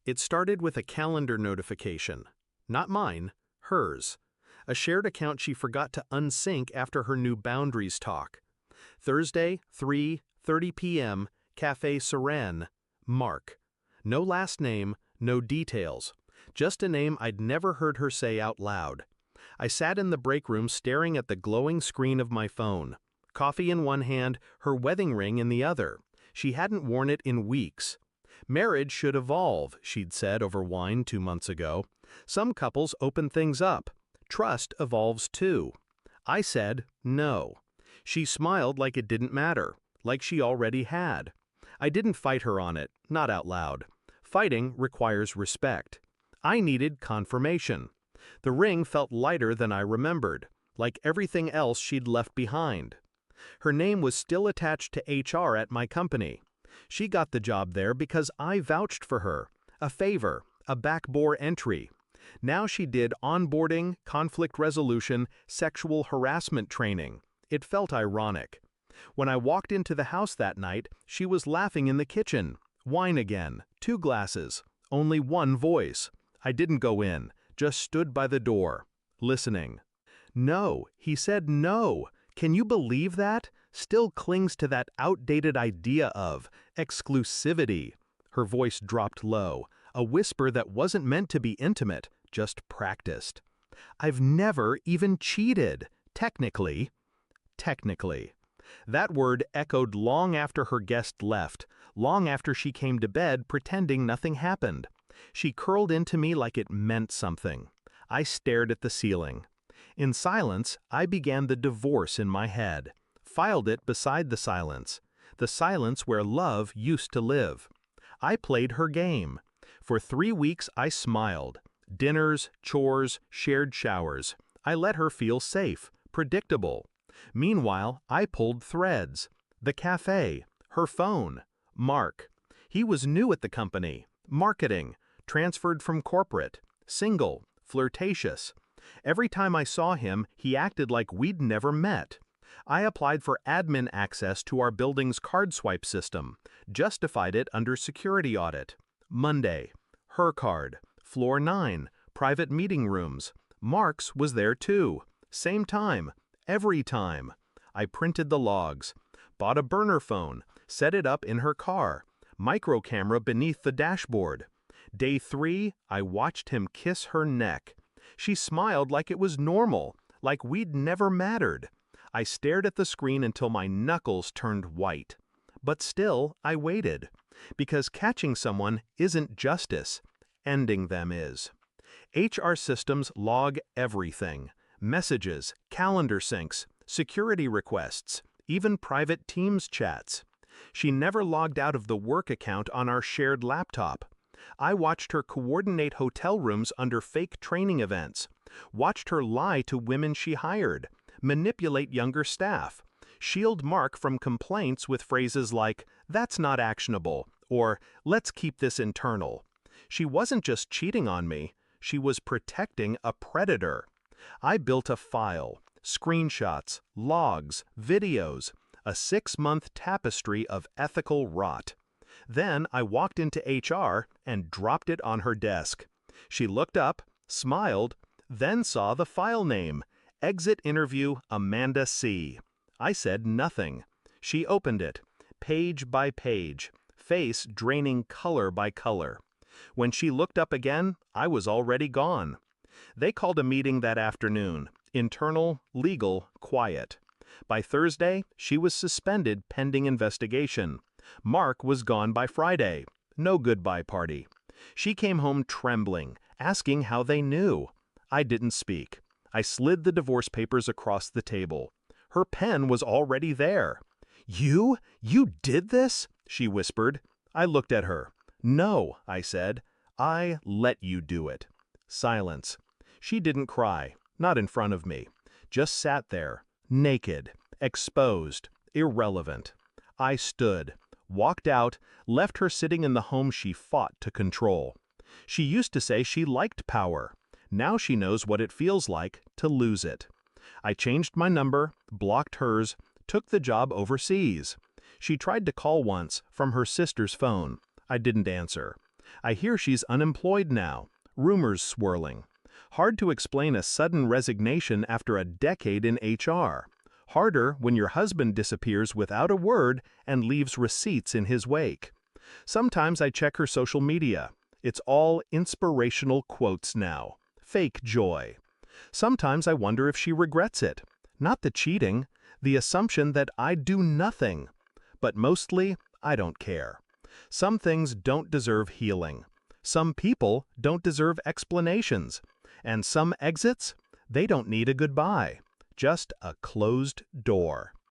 It started with a calendar notification. Not mine, hers. A shared account she forgot to unsync after her new boundaries talk. Thursday, 3:30 p.m., Café Siren, Mark. No last name, no details. Just a name I'd never heard her say out loud. I sat in the break room staring at the glowing screen of my phone. Coffee in one hand, her wedding ring in the other. She hadn't worn it in weeks. Marriage should evolve, she'd said over wine 2 months ago. Some couples open things up. Trust evolves too. I said, no. She smiled like it didn't matter, like she already had. I didn't fight her on it, not out loud. Fighting requires respect. I needed confirmation. The ring felt lighter than I remembered, like everything else she'd left behind. Her name was still attached to HR at my company. She got the job there because I vouched for her, a favor, a backdoor entry. Now she did onboarding, conflict resolution, sexual harassment training. It felt ironic. When I walked into the house that night, she was laughing in the kitchen. Wine again, 2 glasses, only one voice. I didn't go in, just stood by the door, listening. No, he said no. Can you believe that? Still clings to that outdated idea of exclusivity. Her voice dropped low, a whisper that wasn't meant to be intimate, just practiced. I've never even cheated, technically. Technically. That word echoed long after her guest left, long after she came to bed pretending nothing happened. She curled into me like it meant something. I stared at the ceiling. In silence, I began the divorce in my head, filed it beside the silence where love used to live. I played her game. For 3 weeks I smiled. Dinners, chores, shared showers. I let her feel safe, predictable. Meanwhile, I pulled threads. The cafe, her phone, Mark. He was new at the company, marketing, transferred from corporate, single, flirtatious. Every time I saw him, he acted like we'd never met. I applied for admin access to our building's card swipe system, justified it under security audit. Monday, her card, floor 9, private meeting rooms. Mark's was there too. Same time, every time. I printed the logs, bought a burner phone, set it up in her car, micro camera beneath the dashboard. Day 3, I watched him kiss her neck. She smiled like it was normal, like we'd never mattered. I stared at the screen until my knuckles turned white. But still, I waited. Because catching someone isn't justice. Ending them is. HR systems log everything. Messages, calendar syncs, security requests, even private Teams chats. She never logged out of the work account on our shared laptop. I watched her coordinate hotel rooms under fake training events, watched her lie to women she hired, manipulate younger staff, shield Mark from complaints with phrases like, "That's not actionable," or "Let's keep this internal." She wasn't just cheating on me, she was protecting a predator. I built a file, screenshots, logs, videos, a 6-month tapestry of ethical rot. Then I walked into HR and dropped it on her desk. She looked up, smiled, then saw the file name, Exit Interview Amanda C. I said nothing. She opened it, page by page, face draining color by color. When she looked up again, I was already gone. They called a meeting that afternoon, internal, legal, quiet. By Thursday, she was suspended pending investigation. Mark was gone by Friday. No goodbye party. She came home trembling, asking how they knew. I didn't speak. I slid the divorce papers across the table. Her pen was already there. You did this?" she whispered. I looked at her. "No," I said. "I let you do it." Silence. She didn't cry, not in front of me. Just sat there, naked, exposed, irrelevant. I stood, walked out, left her sitting in the home she fought to control. She used to say she liked power. Now she knows what it feels like to lose it. I changed my number, blocked hers, took the job overseas. She tried to call once from her sister's phone. I didn't answer. I hear she's unemployed now. Rumors swirling. Hard to explain a sudden resignation after a decade in HR. Harder when your husband disappears without a word and leaves receipts in his wake. Sometimes I check her social media. It's all inspirational quotes now. Fake joy. Sometimes I wonder if she regrets it. Not the cheating, the assumption that I do nothing. But mostly, I don't care. Some things don't deserve healing. Some people don't deserve explanations. And some exits, they don't need a goodbye. Just a closed door.